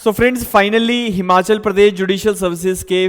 So friends, finally Himachal Pradesh judicial services के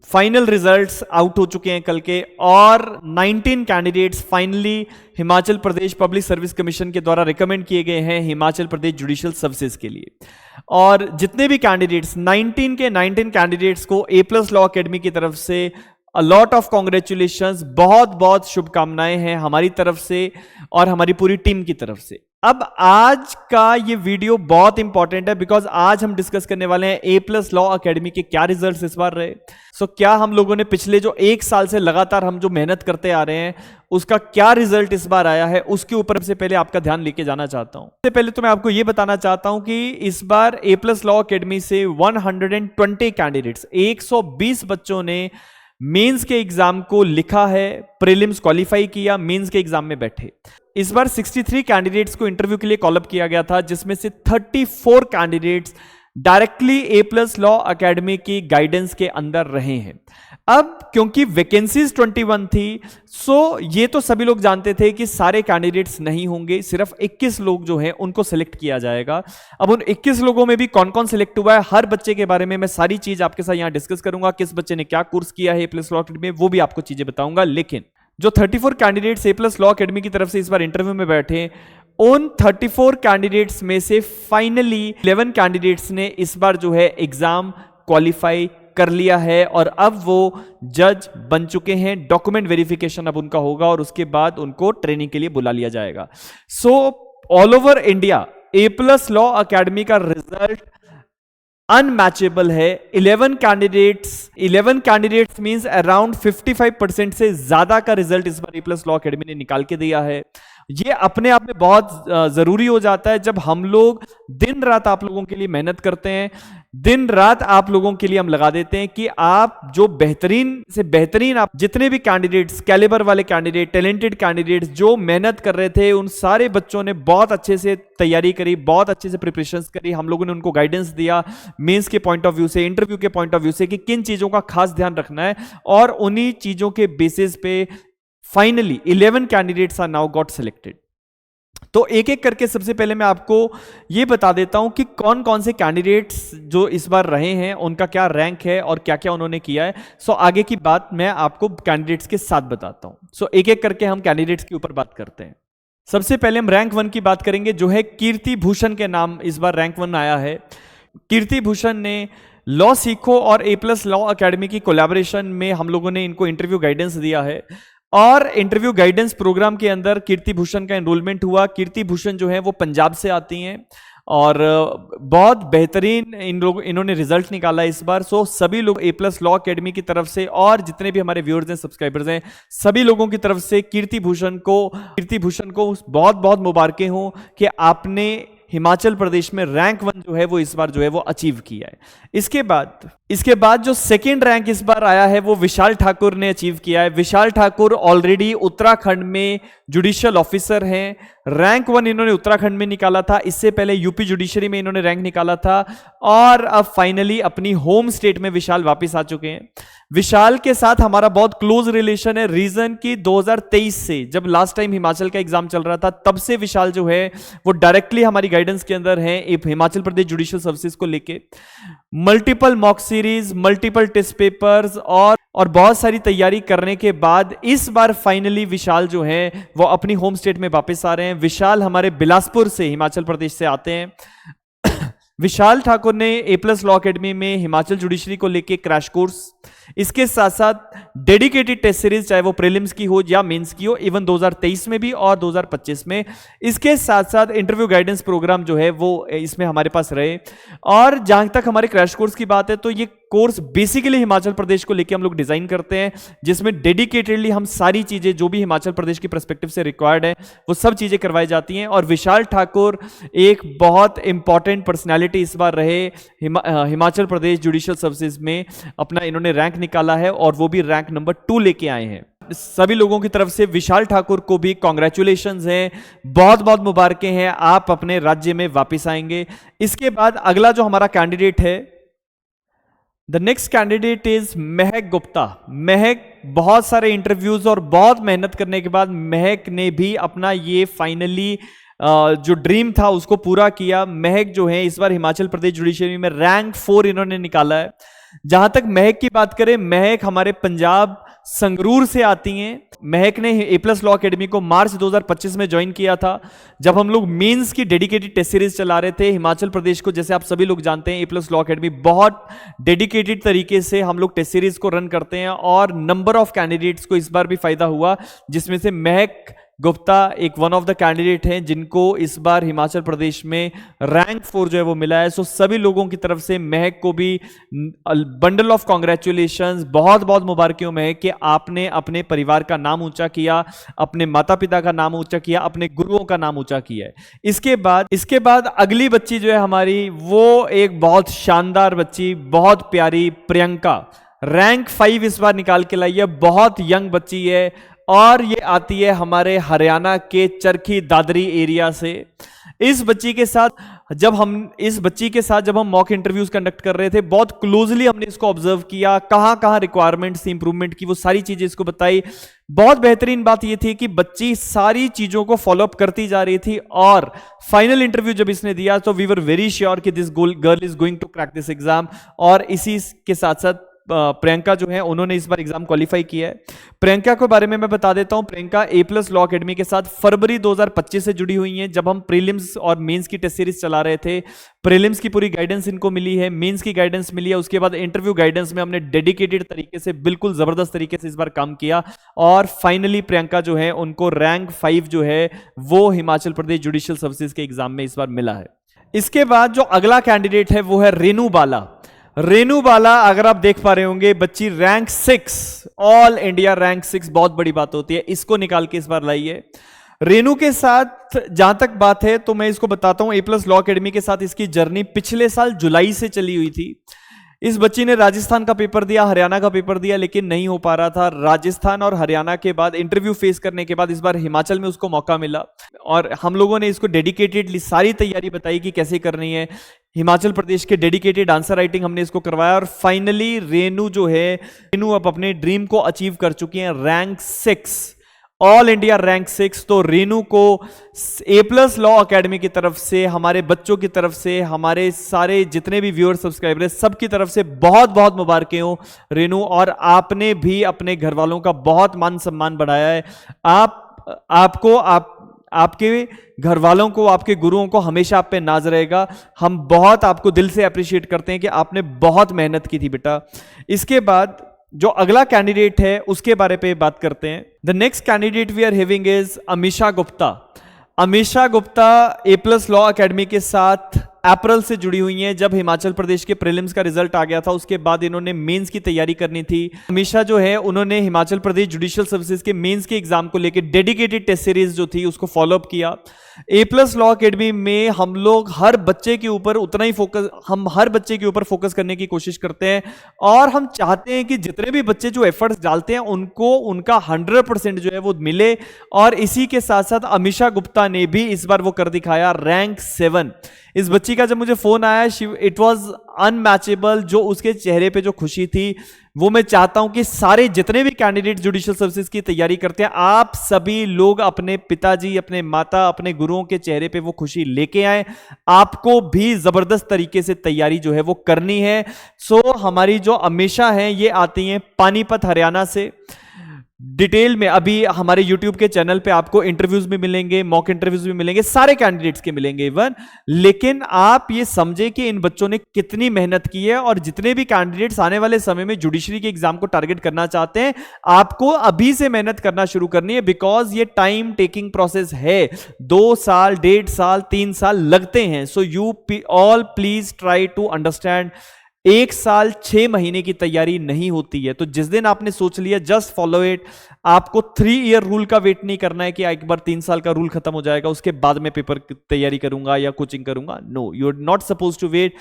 final results out हो चुके हैं कल के, और 19 candidates finally Himachal Pradesh public service commission के द्वारा रिकमेंड किए गए हैं हिमाचल प्रदेश जुडिशियल सर्विसेज के लिए। और जितने भी कैंडिडेट्स 19 कैंडिडेट्स को A+ लॉ अकेडमी की तरफ से अ लॉट ऑफ कॉन्ग्रेचुलेशंस, बहुत बहुत शुभकामनाएं हैं हमारी तरफ से और हमारी पूरी टीम की तरफ से। अब आज का ये वीडियो बहुत इंपॉर्टेंट है बिकॉज आज हम डिस्कस करने वाले हैं A+ लॉ अकेडमी के क्या रिजल्ट्स इस बार रहे। क्या हम लोगों ने पिछले जो 1 साल से लगातार हम जो मेहनत करते आ रहे हैं उसका क्या रिजल्ट इस बार आया है, उसके ऊपर से पहले आपका ध्यान लेके जाना चाहता हूं। सबसे पहले तो मैं आपको यह बताना चाहता हूं कि इस बार A+ लॉ अकेडमी से 120 कैंडिडेट्स 120 बच्चों ने मेंस के एग्जाम को लिखा है, प्रीलिम्स क्वालिफाई किया, मेंस के एग्जाम में बैठे। इस बार 63 कैंडिडेट्स को इंटरव्यू के लिए कॉल अप किया गया था, जिसमें से 34 candidates directly A+ law academy की गाइडेंस के अंदर रहे हैं। अब क्योंकि वैकेंसीज 21 थी, ये तो सभी लोग जानते थे कि सारे कैंडिडेट्स नहीं होंगे, सिर्फ 21 लोग जो हैं उनको सिलेक्ट किया जाएगा। अब उन 21 लोगों में भी कौन कौन सिलेक्ट हुआ है, हर बच्चे के बारे में मैं सारी चीज आपके साथ यहां डिस्कस करूंगा। किस बच्चे ने क्या कोर्स किया है A+ लॉ अकेडमी में, वो भी आपको चीजें बताऊंगा। लेकिन जो 34 कैंडिडेट्स A+ लॉ अकेडमी की तरफ से इस बार इंटरव्यू में बैठे, उन 34 कैंडिडेट्स में से फाइनली 11 कैंडिडेट्स ने इस बार जो है एग्जाम क्वालिफाई कर लिया है और अब वो जज बन चुके हैं। डॉक्यूमेंट वेरिफिकेशन अब उनका होगा और उसके बाद उनको ट्रेनिंग के लिए बुला लिया जाएगा। All over India A+ law academy का रिजल्ट अनमैचेबल है। 11 कैंडिडेट्स मींस अराउंड 55% से ज्यादा का रिजल्ट इस बार A+ लॉ अकेडमी ने निकाल के दिया है। ये अपने आप में बहुत जरूरी हो जाता है जब हम लोग दिन रात आप लोगों के लिए मेहनत करते हैं, दिन रात आप लोगों के लिए हम लगा देते हैं कि आप जो बेहतरीन से बेहतरीन, आप जितने भी कैंडिडेट्स, कैलिबर वाले कैंडिडेट, टैलेंटेड कैंडिडेट्स जो मेहनत कर रहे थे, उन सारे बच्चों ने बहुत अच्छे से तैयारी करी, बहुत अच्छे से प्रिपरेशंस करी। हम लोगों ने उनको गाइडेंस दिया मेंस के पॉइंट ऑफ व्यू से, इंटरव्यू के पॉइंट ऑफ व्यू से कि किन चीजों का खास ध्यान रखना है, और उन्हीं चीजों के बेसिस पे finally 11 candidates are now got selected. तो एक एक करके सबसे पहले मैं आपको यह बता देता हूं कि कौन कौन से कैंडिडेट्स जो इस बार रहे हैं उनका क्या रैंक है और क्या क्या उन्होंने किया है। आगे की बात मैं आपको कैंडिडेट्स के साथ बताता हूं। एक एक करके हम कैंडिडेट्स के ऊपर बात करते हैं। सबसे पहले हम रैंक 1 की बात करेंगे, जो है कीर्ति भूषण के नाम इस बार रैंक 1 आया है। कीर्ति भूषण ने लॉ सीखो और A+ लॉ अकेडमी की कोलैबोरेशन में हम लोगों ने इनको इंटरव्यू गाइडेंस दिया है, और इंटरव्यू गाइडेंस प्रोग्राम के अंदर कीर्ति भूषण का एनरोलमेंट हुआ। कीर्ति भूषण जो है वो पंजाब से आती हैं और बहुत बेहतरीन इन्होंने रिजल्ट निकाला इस बार। सभी लोग A+ लॉ अकेडमी की तरफ से और जितने भी हमारे व्यूअर्स हैं, सब्सक्राइबर्स हैं, सभी लोगों की तरफ से कीर्ति भूषण को बहुत बहुत मुबारकें हों कि आपने हिमाचल प्रदेश में रैंक 1 जो है वो इस बार जो है वो अचीव किया है। इसके बाद जो सेकंड रैंक इस बार आया है वो विशाल ठाकुर ने अचीव किया है। विशाल ठाकुर ऑलरेडी उत्तराखंड में जुडिशियल ऑफिसर हैं। रैंक 1 इन्होंने उत्तराखंड में निकाला था, इससे पहले यूपी जुडिशरी में इन्होंने रैंक निकाला था, और अब फाइनली अपनी होम स्टेट में विशाल वापस आ चुके हैं। विशाल के साथ हमारा बहुत क्लोज रिलेशन है। रीजन की 2023 से जब लास्ट टाइम हिमाचल का एग्जाम चल रहा था, तब से विशाल जो है वो डायरेक्टली हमारी गाइडेंस के अंदर है हिमाचल प्रदेश जुडिशियल सर्विसेज को लेके। Multiple mock series, multiple test papers और बहुत सारी तैयारी करने के बाद इस बार फाइनली विशाल जो है वो अपनी होम स्टेट में वापस आ रहे हैं। विशाल हमारे बिलासपुर से, हिमाचल प्रदेश से आते हैं। विशाल ठाकुर ने A+ लॉ अकेडमी में हिमाचल जुडिशरी को लेके क्रैश कोर्स, इसके साथ साथ डेडिकेटेड टेस्ट सीरीज, चाहे वो प्रीलिम्स की हो या मेंस की हो, इवन 2023 में भी और 2025 में, इसके साथ साथ इंटरव्यू गाइडेंस प्रोग्राम जो है वो इसमें हमारे पास रहे। और जहां तक हमारे क्रैश कोर्स की बात है, तो ये कोर्स बेसिकली हिमाचल प्रदेश को लेके हम लोग डिजाइन करते हैं, जिसमें डेडिकेटेडली हम सारी चीजें जो भी हिमाचल प्रदेश की पर्सपेक्टिव से रिक्वायर्ड है वो सब चीजें करवाई जाती हैं। और विशाल ठाकुर एक बहुत इंपॉर्टेंट पर्सनैलिटी इस बार रहे हिमाचल प्रदेश जुडिशियल सर्विसेज में। अपना इन्होंने रैंक निकाला है और वो भी रैंक नंबर 2 लेके आए हैं। सभी लोगों की तरफ से विशाल ठाकुर को भी कॉन्ग्रेचुलेशंस हैं, बहुत बहुत मुबारकें हैं, आप अपने राज्य में वापस आएंगे। इसके बाद अगला जो हमारा कैंडिडेट है, द नेक्स्ट कैंडिडेट इज महक गुप्ता। महक बहुत सारे इंटरव्यूज और बहुत मेहनत करने के बाद महक ने भी अपना ये फाइनली जो ड्रीम था उसको पूरा किया। महक जो है इस बार हिमाचल प्रदेश जुडिशरी में रैंक 4 इन्होंने निकाला है। जहां तक महक की बात करें, महक हमारे पंजाब संगरूर से आती हैं। महक ने ए प्लस लॉ अकेडमी को मार्च 2025 में ज्वाइन किया था, जब हम लोग मेंस की डेडिकेटेड टेस्ट सीरीज चला रहे थे। हिमाचल प्रदेश को, जैसे आप सभी लोग जानते हैं, ए प्लस लॉ अकेडमी बहुत डेडिकेटेड तरीके से हम लोग टेस्ट सीरीज को रन करते हैं और नंबर ऑफ कैंडिडेट्स को इस बार भी फायदा हुआ, जिसमें से महक गुप्ता एक वन ऑफ द कैंडिडेट हैं जिनको इस बार हिमाचल प्रदेश में रैंक 4 जो है वो मिला है। सो सभी लोगों की तरफ से महक को भी बंडल ऑफ कॉन्ग्रेचुलेशंस, बहुत बहुत मुबारक हो महक कि आपने अपने परिवार का नाम ऊंचा किया, अपने माता पिता का नाम ऊंचा किया, अपने गुरुओं का नाम ऊंचा किया है। इसके बाद अगली बच्ची जो है हमारी, वो एक बहुत शानदार बच्ची, बहुत प्यारी प्रियंका, रैंक 5 इस बार निकाल के लाई है। बहुत यंग बच्ची है और ये आती है हमारे हरियाणा के चरखी दादरी एरिया से। इस बच्ची के साथ जब हम मॉक इंटरव्यूज कंडक्ट कर रहे थे, बहुत क्लोजली हमने इसको ऑब्जर्व किया, कहां रिक्वायरमेंट्स थी इंप्रूवमेंट की, वो सारी चीजें इसको बताई। बहुत बेहतरीन बात ये थी कि बच्ची सारी चीजों को फॉलोअप करती जा रही थी और फाइनल इंटरव्यू जब इसने दिया तो वी वर वेरी श्योर कि this girl is going to crack this exam. और इसी के साथ साथ प्रियंका जो है उन्होंने इस बार एग्जाम क्वालिफाई किया है। प्रियंका के बारे में मैं बता देता हूं, प्रियंका ए प्लस लॉ अकेडमी के साथ फरवरी 2025 से जुड़ी हुई हैं। जब हम प्रीलिम्स और मेंस की टेस्ट सीरीज चला रहे थे, प्रीलिम्स की पूरी गाइडेंस इनको मिली है, मेंस की गाइडेंस मिली है, उसके बाद इंटरव्यू गाइडेंस में हमने डेडिकेटेड तरीके से, बिल्कुल जबरदस्त तरीके से इस बार काम किया और फाइनली प्रियंका जो है उनको रैंक 5 जो है वो हिमाचल प्रदेश जुडिशियल सर्विसेज के एग्जाम में इस बार मिला है। इसके बाद जो अगला कैंडिडेट है वो है रेनू बाला। रेनू बाला, अगर आप देख पा रहे होंगे, बच्ची रैंक 6, ऑल इंडिया रैंक 6, बहुत बड़ी बात होती है, इसको निकाल के इस बार लाई है। रेनू के साथ जहां तक बात है तो मैं इसको बताता हूं, ए प्लस लॉ अकेडमी के साथ इसकी जर्नी पिछले साल जुलाई से चली हुई थी। इस बच्ची ने राजस्थान का पेपर दिया, हरियाणा का पेपर दिया, लेकिन नहीं हो पा रहा था। राजस्थान और हरियाणा के बाद इंटरव्यू फेस करने के बाद इस बार हिमाचल में उसको मौका मिला और हम लोगों ने इसको डेडिकेटेडली सारी तैयारी बताई कि कैसे करनी है। हिमाचल प्रदेश के डेडिकेटेड आंसर राइटिंग हमने इसको करवाया और फाइनली रेनू जो है, रेनू अब अपने ड्रीम को अचीव कर चुकी हैं, रैंक 6, ऑल इंडिया रैंक 6। तो रेनू को ए प्लस लॉ अकेडमी की तरफ से, हमारे बच्चों की तरफ से, हमारे सारे जितने भी व्यूअर सब्सक्राइबर हैं, सबकी तरफ से बहुत बहुत मुबारकें हो रेनू। और आपने भी अपने घर वालों का बहुत मान सम्मान बढ़ाया है। आपके घर वालों को, आपके गुरुओं को हमेशा आप पे नाज रहेगा। हम बहुत आपको दिल से अप्रिशिएट करते हैं कि आपने बहुत मेहनत की थी बेटा। इसके बाद जो अगला कैंडिडेट है उसके बारे पे बात करते हैं। The next candidate we are having is Amisha Gupta. Amisha Gupta A plus law academy के साथ अप्रैल से जुड़ी हुई हैं। जब हिमाचल प्रदेश के प्रीलिम्स का रिजल्ट आ गया था उसके बाद इन्होंने मेंस की तैयारी करनी थी। अमीशा जो है उन्होंने हिमाचल प्रदेश जुडिशियल सर्विसेज के मेंस के एग्जाम को लेकर डेडिकेटेड टेस्ट सीरीज जो थी उसको फॉलोअप किया। ए प्लस लॉ अकेडमी में हम लोग हर बच्चे के ऊपर फोकस करने की कोशिश करते हैं और हम चाहते हैं कि जितने भी बच्चे जो एफर्ट्स डालते हैं उनको उनका 100% जो है वो मिले। और इसी के साथ साथ अमीशा गुप्ता ने भी इस बार वो कर दिखाया, रैंक 7। इस बच्ची का जब मुझे फोन आया, इट वॉज अनमैचेबल। जो उसके चेहरे पे जो खुशी थी वो मैं चाहता हूं कि सारे जितने भी कैंडिडेट जुडिशियल सर्विसेज की तैयारी करते हैं, आप सभी लोग अपने पिताजी, अपने माता, अपने गुरुओं के चेहरे पे वो खुशी लेके आए। आपको भी जबरदस्त तरीके से तैयारी जो है वो करनी है। सो हमारी जो अमीशा हैं ये आती हैं पानीपत हरियाणा से। डिटेल में अभी हमारे YouTube के चैनल पे आपको इंटरव्यूज भी मिलेंगे, मॉक इंटरव्यूज भी मिलेंगे, सारे कैंडिडेट्स के मिलेंगे इवन। लेकिन आप ये समझे कि इन बच्चों ने कितनी मेहनत की है और जितने भी कैंडिडेट्स आने वाले समय में जुडिशरी के एग्जाम को टारगेट करना चाहते हैं, आपको अभी से मेहनत करना शुरू करनी है। बिकॉज ये टाइम टेकिंग प्रोसेस है, 2 साल, 1.5 साल, 3 साल लगते हैं। So you all please try to understand, 1 साल 6 महीने की तैयारी नहीं होती है। तो जिस दिन आपने सोच लिया जस्ट फॉलो इट। आपको 3 ईयर रूल का वेट नहीं करना है कि एक बार 3 साल का रूल खत्म हो जाएगा उसके बाद में पेपर तैयारी करूंगा या कोचिंग करूंगा। No, you are not suppose to wait.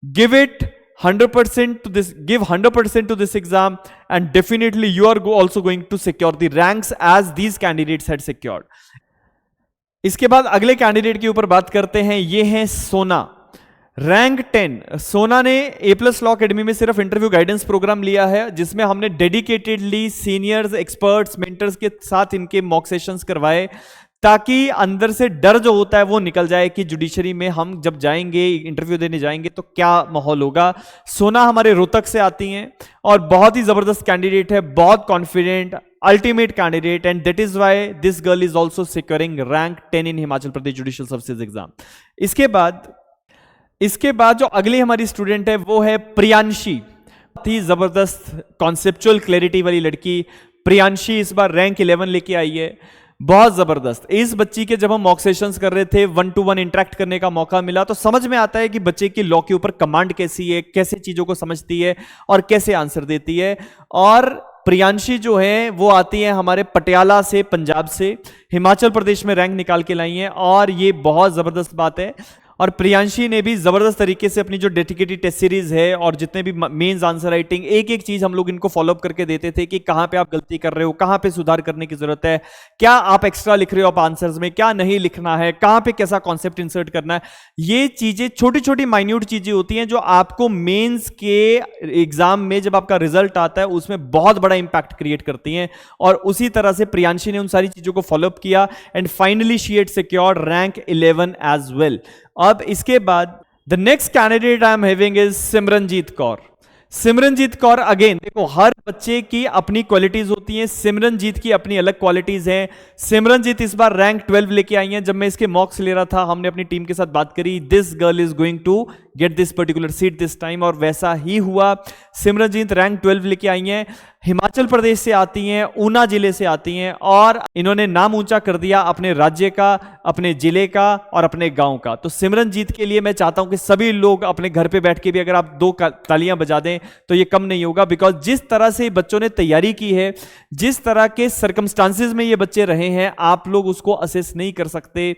Give it 100% to this, give 100% to this exam and definitely you are also going to secure the ranks as these candidates had secured. इसके बाद अगले candidate के ऊपर बात करते हैं, ये हैं सोना, रैंक 10। सोना ने ए प्लस लॉ अकेडमी में सिर्फ इंटरव्यू गाइडेंस प्रोग्राम लिया है जिसमें हमने डेडिकेटेडली सीनियर्स, एक्सपर्ट्स, मेंटर्स के साथ इनके मॉक सेशंस करवाए ताकि अंदर से डर जो होता है वो निकल जाए कि जुडिशरी में हम जब जाएंगे, इंटरव्यू देने जाएंगे तो क्या माहौल होगा। सोना हमारे रोहतक से आती हैं और बहुत ही जबरदस्त कैंडिडेट है, बहुत confident, ultimate candidate, and that is why this girl is also securing rank 10 in Himachal Pradesh judicial services exam. इसके बाद जो अगली हमारी स्टूडेंट है वो है प्रियांशी। बहुत ही जबरदस्त कॉन्सेप्चुअल क्लैरिटी वाली लड़की प्रियांशी इस बार रैंक 11 लेके आई है, बहुत जबरदस्त। इस बच्ची के जब हम मॉक सेशंस कर रहे थे, 1-to-1 इंटरेक्ट करने का मौका मिला, तो समझ में आता है कि बच्चे की लॉ के ऊपर कमांड कैसी है, कैसे चीजों को समझती है और कैसे आंसर देती है। और प्रियांशी जो है वो आती है हमारे पटियाला से, पंजाब से, हिमाचल प्रदेश में रैंक निकाल के लाई है और ये बहुत जबरदस्त बात है। और प्रियांशी ने भी जबरदस्त तरीके से अपनी जो डेडिकेटेड टेस्ट सीरीज है और जितने भी मेंस आंसर राइटिंग, एक एक चीज हम लोग इनको फॉलोअप करके देते थे कि कहां पे आप गलती कर रहे हो, कहां पे सुधार करने की जरूरत है, क्या आप एक्स्ट्रा लिख रहे हो आप आंसर्स में, क्या नहीं लिखना है, कहां पे कैसा कॉन्सेप्ट इंसर्ट करना है। ये चीजें छोटी छोटी माइन्यूट चीजें होती हैं जो आपको मेंस के एग्जाम में जब आपका रिजल्ट आता है उसमें बहुत बड़ा इंपैक्ट क्रिएट करती हैं। और उसी तरह से प्रियांशी ने उन सारी चीजों को फॉलोअप किया and finally she had secured rank 11 as well. अब इसके बाद the next candidate I am having is Simranjeet Kaur. Simranjeet Kaur, again देखो हर बच्चे की अपनी क्वालिटीज होती हैं, सिमरनजीत की अपनी अलग क्वालिटीज हैं। सिमरनजीत इस बार रैंक 12 लेके आई हैं। जब मैं इसके मॉक्स ले रहा था हमने अपनी टीम के साथ बात करी, this girl is going to get this particular seat this time, और वैसा ही हुआ। सिमरनजीत रैंक 12 लेके आई हैं, हिमाचल प्रदेश से आती हैं, ऊना जिले से आती हैं और इन्होंने नाम ऊंचा कर दिया अपने राज्य का, अपने जिले का और अपने गांव का। तो सिमरनजीत के लिए मैं चाहता हूं कि सभी लोग अपने घर पे बैठ के भी अगर आप 2 तालियां बजा दें तो ये कम नहीं होगा, बिकॉज जिस तरह से बच्चों ने तैयारी की है, जिस तरह के सर्कमस्टांसेस में ये बच्चे रहे हैं, आप लोग उसको असेस नहीं कर सकते।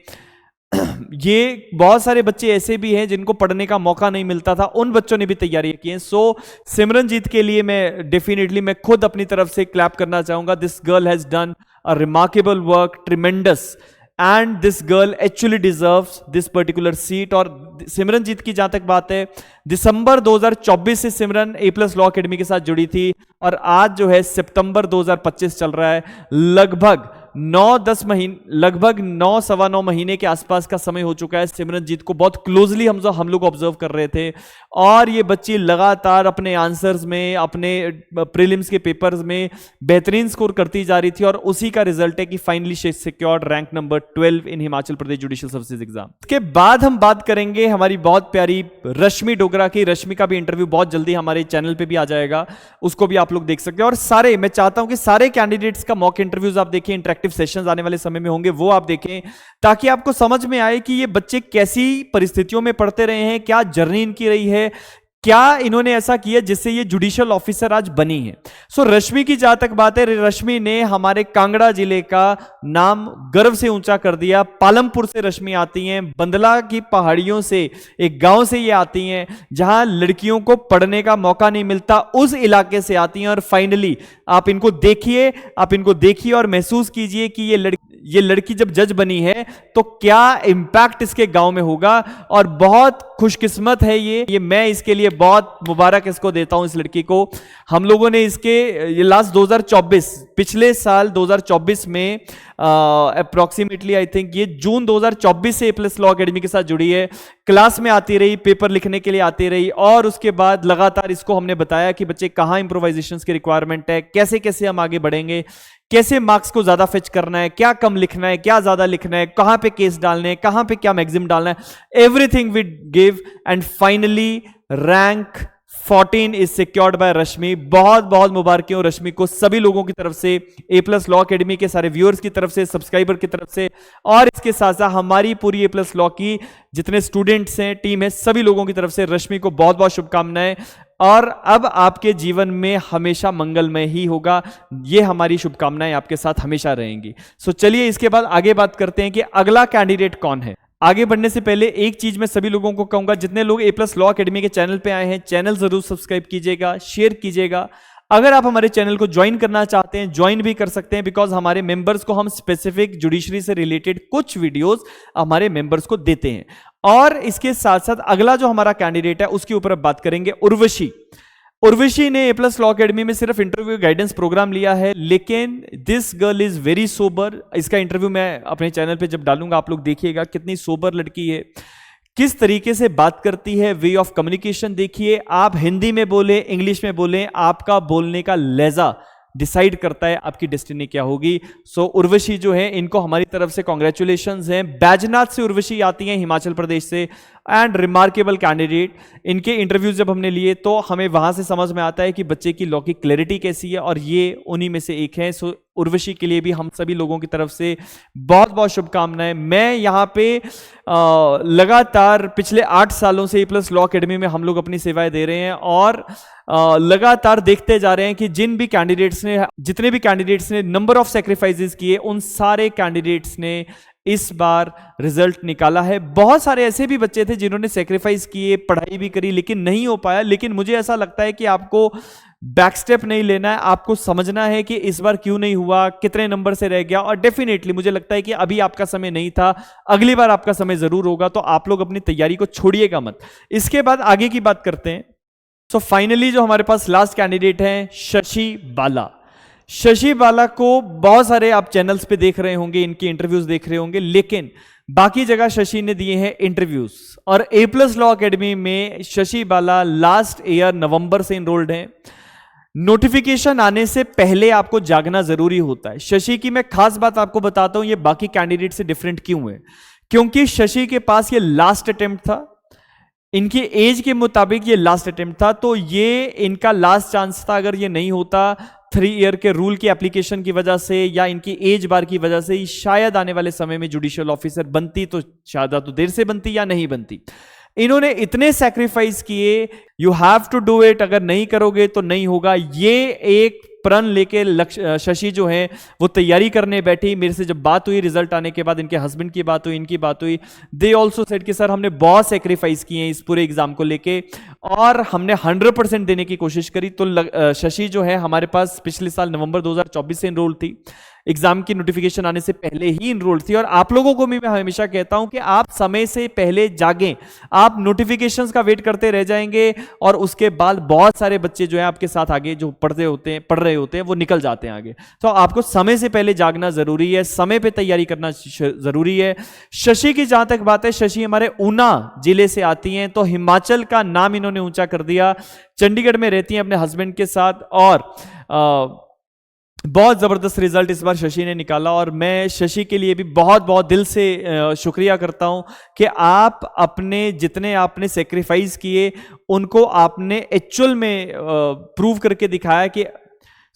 ये बहुत सारे बच्चे ऐसे भी हैं जिनको पढ़ने का मौका नहीं मिलता था, उन बच्चों ने भी तैयारी की है। सो सिमरनजीत के लिए मैं डेफिनेटली मैं खुद अपनी तरफ से क्लैप करना चाहूंगा। This girl has done a remarkable work, tremendous, and this girl actually deserves this particular seat. और सिमरनजीत की जहां तक बात है, दिसंबर 2024 से सिमरन A+ लॉ अकेडमी के साथ जुड़ी थी और आज जो है सितंबर 2025 चल रहा है। लगभग 9-10 महीने, लगभग 9-9.25 महीने के आसपास का समय हो चुका है। सिमरनजीत को बहुत क्लोजली हम लोग ऑब्जर्व कर रहे थे और ये बच्ची लगातार अपने आंसर्स में, अपने प्रीलिम्स के पेपर्स में बेहतरीन स्कोर करती जा रही थी और उसी का रिजल्ट है कि finally she secured rank number 12 in Himachal Pradesh judicial services exam. इसके बाद हम बात करेंगे हमारी बहुत प्यारी रश्मि डोगरा की। रश्मि का भी इंटरव्यू बहुत जल्दी हमारे चैनल पे भी आ जाएगा, उसको भी आप लोग देख सकते हैं। और सारे, मैं चाहता हूं कि सारे कैंडिडेट्स का मॉक इंटरव्यूज आप देखें, इंटरेक्टिव सेशंस आने वाले समय में होंगे, वो आप देखें ताकि आपको समझ में आए कि ये बच्चे कैसी परिस्थितियों में पढ़ते रहे हैं, क्या जर्नी इनकी रही है, क्या इन्होंने ऐसा किया जिससे ये जुडिशियल ऑफिसर आज बनी है। सो रश्मि की जहां तक बात है, रश्मि ने हमारे कांगड़ा जिले का नाम गर्व से ऊंचा कर दिया। पालमपुर से रश्मि आती हैं, बंदला की पहाड़ियों से एक गांव से ये आती हैं जहां लड़कियों को पढ़ने का मौका नहीं मिलता, उस इलाके से आती हैं। और फाइनली आप इनको देखिए और महसूस कीजिए कि ये लड़की जब जज बनी है तो क्या इंपैक्ट इसके गांव में होगा। और बहुत खुशकिस्मत है ये मैं इसके लिए बहुत मुबारक इसको देता हूं, इस लड़की को। हम लोगों ने ये लास्ट 2024, पिछले साल 2024 में अप्रोक्सीमेटली आई थिंक ये जून 2024 से A+ लॉ अकेडमी के साथ जुड़ी है। क्लास में आती रही, पेपर लिखने के लिए आती रही और उसके बाद लगातार इसको हमने बताया कि बच्चे कहां इंप्रोवाइजेशंस की रिक्वायरमेंट है, कैसे कैसे हम आगे बढ़ेंगे, कैसे मार्क्स को ज्यादा फेच करना है, क्या कम लिखना है, क्या ज्यादा लिखना है, कहां पे केस डालने हैं, कहां पे क्या मैक्सिम डालना है, everything we give and finally rank 14 is secured by Rashmi. बहुत बहुत मुबारक हो रश्मि को, सभी लोगों की तरफ से, A+ लॉ अकेडमी के सारे व्यूअर्स की तरफ से, सब्सक्राइबर की तरफ से, और इसके साथ साथ हमारी पूरी A+ लॉ की जितने स्टूडेंट्स हैं, टीम है, सभी लोगों की तरफ से रश्मि को बहुत बहुत शुभकामनाएं। और अब आपके जीवन में हमेशा मंगलमय ही होगा, ये हमारी शुभकामनाएं आपके साथ हमेशा रहेंगी। सो चलिए इसके बाद आगे बात करते हैं कि अगला कैंडिडेट कौन है। आगे बढ़ने से पहले एक चीज मैं सभी लोगों को कहूंगा, जितने लोग A+ लॉ अकेडमी के चैनल पे आए हैं, चैनल जरूर सब्सक्राइब कीजिएगा, शेयर कीजिएगा। अगर आप हमारे चैनल को ज्वाइन करना चाहते हैं, ज्वाइन भी कर सकते हैं, बिकॉज हमारे मेंबर्स को हम स्पेसिफिक जुडिशरी से रिलेटेड कुछ वीडियोस हमारे मेंबर्स को देते हैं। और इसके साथ साथ अगला जो हमारा कैंडिडेट है उसके ऊपर अब बात करेंगे, उर्वशी। उर्वशी ने ए प्लस लॉ अकेडमी में सिर्फ इंटरव्यू गाइडेंस प्रोग्राम लिया है, लेकिन this girl is very sober. इसका इंटरव्यू मैं अपने चैनल पे जब डालूंगा आप लोग देखिएगा कितनी सोबर लड़की है, किस तरीके से बात करती है, वे ऑफ कम्युनिकेशन देखिए। आप हिंदी में बोले, इंग्लिश में बोले, आपका बोलने का लहजा डिसाइड करता है आपकी डेस्टिनी क्या होगी। सो उर्वशी जो है, इनको हमारी तरफ से कॉन्ग्रेचुलेशंस हैं। बैजनाथ से उर्वशी आती हैं, हिमाचल प्रदेश से, एंड रिमार्केबल कैंडिडेट। इनके इंटरव्यूज जब हमने लिए तो हमें वहां से समझ में आता है कि बच्चे की लॉ की क्लैरिटी कैसी है, और ये उन्हीं में से एक है। सो उर्वशी के लिए भी हम सभी लोगों की तरफ से बहुत बहुत शुभकामनाएं। मैं यहाँ पे लगातार पिछले 8 सालों से ए प्लस लॉ अकेडमी में हम लोग अपनी सेवाएं दे रहे हैं, और लगातार देखते जा रहे हैं कि जितने भी कैंडिडेट्स ने नंबर ऑफ सेक्रीफाइसेस किए, उन सारे कैंडिडेट्स ने इस बार रिजल्ट निकाला है। बहुत सारे ऐसे भी बच्चे थे जिन्होंने सेक्रीफाइस किए, पढ़ाई भी करी, लेकिन नहीं हो पाया। लेकिन मुझे ऐसा लगता है कि आपको बैकस्टेप नहीं लेना है, आपको समझना है कि इस बार क्यों नहीं हुआ, कितने नंबर से रह गया। और डेफिनेटली मुझे लगता है कि अभी आपका समय नहीं था, अगली बार आपका समय जरूर होगा। तो आप लोग अपनी तैयारी को छोड़िएगा मत। इसके बाद आगे की बात करते हैं। सो फाइनली जो हमारे पास लास्ट कैंडिडेट हैं, शशि बाला। शशि बाला को बहुत सारे आप चैनल्स पे देख रहे होंगे, इनके इंटरव्यूज देख रहे होंगे, लेकिन बाकी जगह शशि ने दिए हैं इंटरव्यूज। और ए प्लस लॉ अकेडमी में शशि बाला लास्ट ईयर नवंबर से इनरोल्ड हैं। नोटिफिकेशन आने से पहले आपको जागना जरूरी होता है। शशि की मैं खास बात आपको बताता हूं, ये बाकी कैंडिडेट से डिफरेंट क्यों है, क्योंकि शशि के पास ये लास्ट अटेम्प्ट था, इनकी एज के मुताबिक ये लास्ट अटेम्प्ट था, तो ये इनका लास्ट चांस था। अगर ये नहीं होता 3 ईयर के रूल की एप्लीकेशन की वजह से या इनकी एज बार की वजह से, शायद आने वाले समय में जुडिशियल ऑफिसर बनती, तो शायद तो देर से बनती या नहीं बनती। इन्होंने इतने सैक्रिफाइस किए, you have to do it, अगर नहीं करोगे तो नहीं होगा। ये एक प्रण लेके शशि जो है वो तैयारी करने बैठी। मेरे से जब बात हुई रिजल्ट आने के बाद, इनके हस्बैंड की बात हुई, इनकी बात हुई, दे ऑल्सो सेड कि सर हमने बहुत सेक्रीफाइस किए हैं इस पूरे एग्जाम को लेके, और हमने 100% देने की कोशिश करी। तो शशि जो है हमारे पास पिछले साल नवंबर 2024 से इनरोल थी, एग्जाम की नोटिफिकेशन आने से पहले ही इनरोल थी। और आप लोगों को भी मैं हमेशा कहता हूं कि आप समय से पहले जागें, आप नोटिफिकेशंस का वेट करते रह जाएंगे, और उसके बाद बहुत सारे बच्चे जो है आपके साथ आगे जो पढ़ रहे होते हैं वो निकल जाते हैं आगे। तो आपको समय से पहले जागना जरूरी है, समय पे तैयारी करना जरूरी है। शशि की जहां तक बात है, शशि हमारे ऊना जिले से आती हैं, तो हिमाचल का नाम इन्होंने ऊंचा कर दिया। चंडीगढ़ में रहती हैं अपने हस्बैंड के साथ, और बहुत जबरदस्त रिजल्ट इस बार शशि ने निकाला। और मैं शशि के लिए भी बहुत बहुत दिल से शुक्रिया करता हूं कि आप अपने जितने आपने सेक्रीफाइस किए, उनको आपने एक्चुअल में प्रूव करके दिखाया कि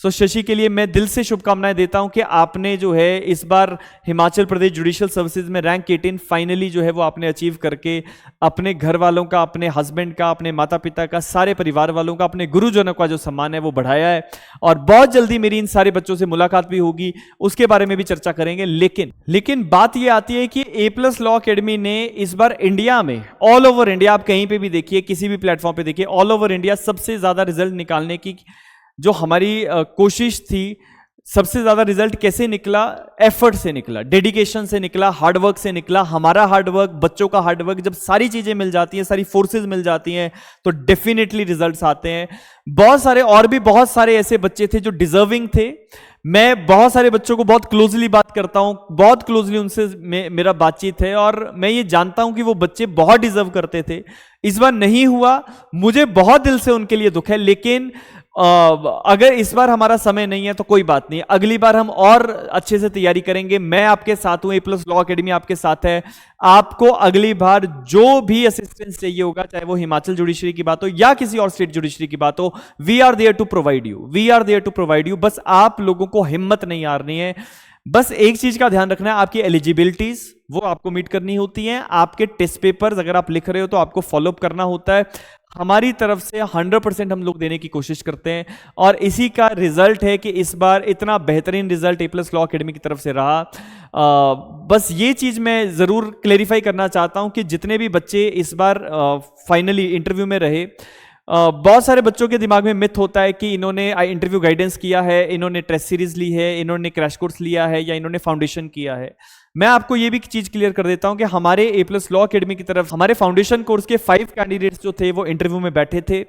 सो शशि के लिए मैं दिल से शुभकामनाएं देता हूं कि आपने जो है इस बार हिमाचल प्रदेश जुडिशियल सर्विसेज में रैंक 18 फाइनली जो है वो आपने अचीव करके अपने घर वालों का, अपने हस्बैंड का, अपने माता पिता का, सारे परिवार वालों का, अपने गुरुजनों का जो सम्मान है वो बढ़ाया है। और बहुत जल्दी मेरी इन सारे बच्चों से मुलाकात भी होगी, उसके बारे में भी चर्चा करेंगे। लेकिन बात ये आती है कि ए प्लस लॉ अकेडमी ने इस बार इंडिया में, ऑल ओवर इंडिया, आप कहीं पे भी देखिए, किसी भी प्लेटफॉर्म पे देखिए, ऑल ओवर इंडिया सबसे ज्यादा रिजल्ट निकालने की जो हमारी कोशिश थी, सबसे ज्यादा रिजल्ट कैसे निकला? एफर्ट से निकला, डेडिकेशन से निकला, हार्डवर्क से निकला। हमारा हार्डवर्क, बच्चों का हार्डवर्क, जब सारी चीजें मिल जाती हैं, सारी फोर्सेस मिल जाती हैं, तो डेफिनेटली रिजल्ट्स आते हैं। बहुत सारे ऐसे बच्चे थे जो डिजर्विंग थे। मैं बहुत सारे बच्चों को बहुत क्लोजली बात करता हूं, बहुत क्लोजली उनसे मेरा बातचीत है, और मैं ये जानता हूं कि वो बच्चे बहुत डिजर्व करते थे। इस बार नहीं हुआ, मुझे बहुत दिल से उनके लिए दुख है। लेकिन अगर इस बार हमारा समय नहीं है तो कोई बात नहीं, अगली बार हम और अच्छे से तैयारी करेंगे। मैं आपके साथ हूं, ए प्लस लॉ अकेडमी आपके साथ है। आपको अगली बार जो भी असिस्टेंस चाहिए होगा, चाहे वो हिमाचल जुडिशरी की बात हो या किसी और स्टेट जुडिशरी की बात हो, we are there to provide you. बस आप लोगों को हिम्मत नहीं हारनी है। बस एक चीज का ध्यान रखना है, आपकी एलिजिबिलिटीज वो आपको मीट करनी होती हैं। आपके टेस्ट पेपर्स अगर आप लिख रहे हो तो आपको फॉलोअप करना होता है। हमारी तरफ से 100% हम लोग देने की कोशिश करते हैं, और इसी का रिजल्ट है कि इस बार इतना बेहतरीन रिजल्ट ए प्लस लॉ अकेडमी की तरफ से रहा। बस ये चीज मैं जरूर क्लेरिफाई करना चाहता हूं कि जितने भी बच्चे इस बार फाइनली इंटरव्यू में रहे, बहुत सारे बच्चों के दिमाग में मिथ होता है कि इन्होंने इंटरव्यू गाइडेंस किया है, इन्होंने टेस्ट सीरीज ली है, इन्होंने क्रैश कोर्स लिया है या इन्होंने फाउंडेशन किया है। मैं आपको ये भी चीज क्लियर कर देता हूं कि हमारे ए प्लस लॉ अकेडमी की तरफ हमारे फाउंडेशन कोर्स के 5 कैंडिडेट्स जो थे वो इंटरव्यू में बैठे थे।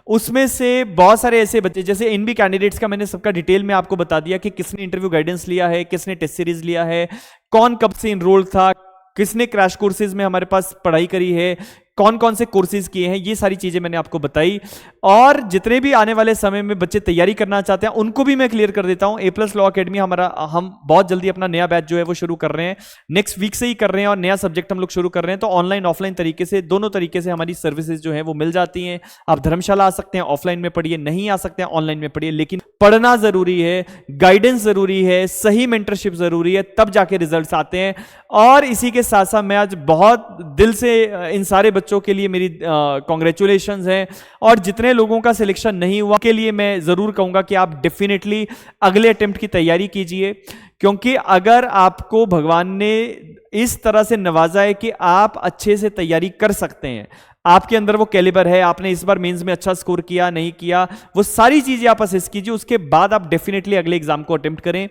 उसमें से बहुत सारे ऐसे बच्चे, जैसे इन भी कैंडिडेट्स का मैंने सबका डिटेल में आपको बता दिया कि किसने इंटरव्यू गाइडेंस लिया है, किसने टेस्ट सीरीज लिया है, कौन कब से इनरोल था, किसने क्रैश कोर्सेज में हमारे पास पढ़ाई करी है, कौन कौन से कोर्सेज किए हैं, ये सारी चीजें मैंने आपको बताई। और जितने भी आने वाले समय में बच्चे तैयारी करना चाहते हैं उनको भी मैं क्लियर कर देता हूं। ए प्लस लॉ अकेडमी हम बहुत जल्दी अपना नया बैच जो है वो शुरू कर रहे हैं, नेक्स्ट वीक से ही कर रहे हैं और नया सब्जेक्ट हम लोग शुरू कर रहे हैं। तो ऑनलाइन ऑफलाइन तरीके से, दोनों तरीके से हमारी सर्विसेज जो है वो मिल जाती हैं। आप धर्मशाला आ सकते हैं, ऑफलाइन में पढ़िए, नहीं आ सकते हैं ऑनलाइन में पढ़िए, लेकिन पढ़ना जरूरी है, गाइडेंस जरूरी है, सही मेंटरशिप जरूरी है, तब जाके रिजल्ट्स आते हैं। और इसी के साथ साथ मैं आज बहुत दिल से इन सारे बच्चों के लिए मेरी कॉन्ग्रेचुलेशंस हैं, और जितने लोगों का सिलेक्शन नहीं हुआ के लिए मैं जरूर कहूंगा कि आप डेफिनेटली अगले अटेम्प्ट की तैयारी कीजिए, क्योंकि अगर आपको भगवान ने इस तरह से नवाजा है कि आप अच्छे से तैयारी कर सकते हैं, आपके अंदर वो कैलिबर है, आपने इस बार मेंस में अच्छा स्कोर किया नहीं किया, वो सारी चीजें आप असेस कीजिए, उसके बाद आप डेफिनेटली अगले एग्जाम को अटेम्प्ट करें।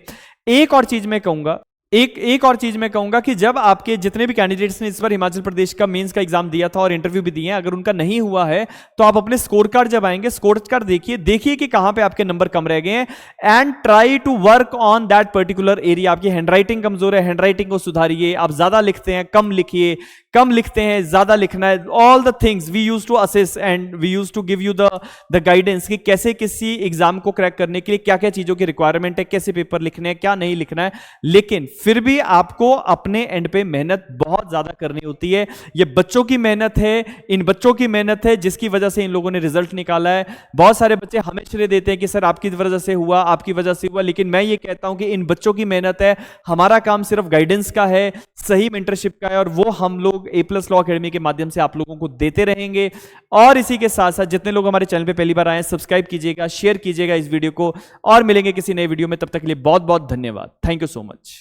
एक और चीज मैं कहूंगा, एक और चीज मैं कहूंगा कि जब आपके जितने भी कैंडिडेट्स ने इस बार हिमाचल प्रदेश का मेंस का एग्जाम दिया था और इंटरव्यू भी दिए हैं, अगर उनका नहीं हुआ है तो आप अपने स्कोर कार्ड जब आएंगे, स्कोर कार्ड देखिए कि कहां पे आपके नंबर कम रह गए हैं, and try to work on that particular area. आपकी हैंडराइटिंग कमजोर है, हैंडराइटिंग को सुधारिए, आप ज्यादा लिखते हैं कम लिखिए, कम लिखते हैं ज्यादा लिखना है। All the things we use to assess and we use to give you the guidance कि कैसे किसी एग्जाम को क्रैक करने के लिए क्या क्या चीजों की रिक्वायरमेंट है, कैसे पेपर लिखने हैं, क्या नहीं लिखना है। लेकिन फिर भी आपको अपने एंड पे मेहनत बहुत ज्यादा करनी होती है। ये बच्चों की मेहनत है, इन बच्चों की मेहनत है जिसकी वजह से इन लोगों ने रिजल्ट निकाला है। बहुत सारे बच्चे हमें श्रेय देते हैं कि सर आपकी वजह से हुआ, आपकी वजह से हुआ, लेकिन मैं ये कहता हूं कि इन बच्चों की मेहनत है, हमारा काम सिर्फ गाइडेंस का है, सही मेंटरशिप का है, और वो हम लोग ए प्लस लॉ अकेडमी के माध्यम से आप लोगों को देते रहेंगे। और इसी के साथ साथ जितने लोग हमारे चैनल पे पहली बार आए हैं, सब्सक्राइब कीजिएगा, शेयर कीजिएगा इस वीडियो को, और मिलेंगे किसी नए वीडियो में। तब तक के लिए बहुत बहुत धन्यवाद। Thank you so much.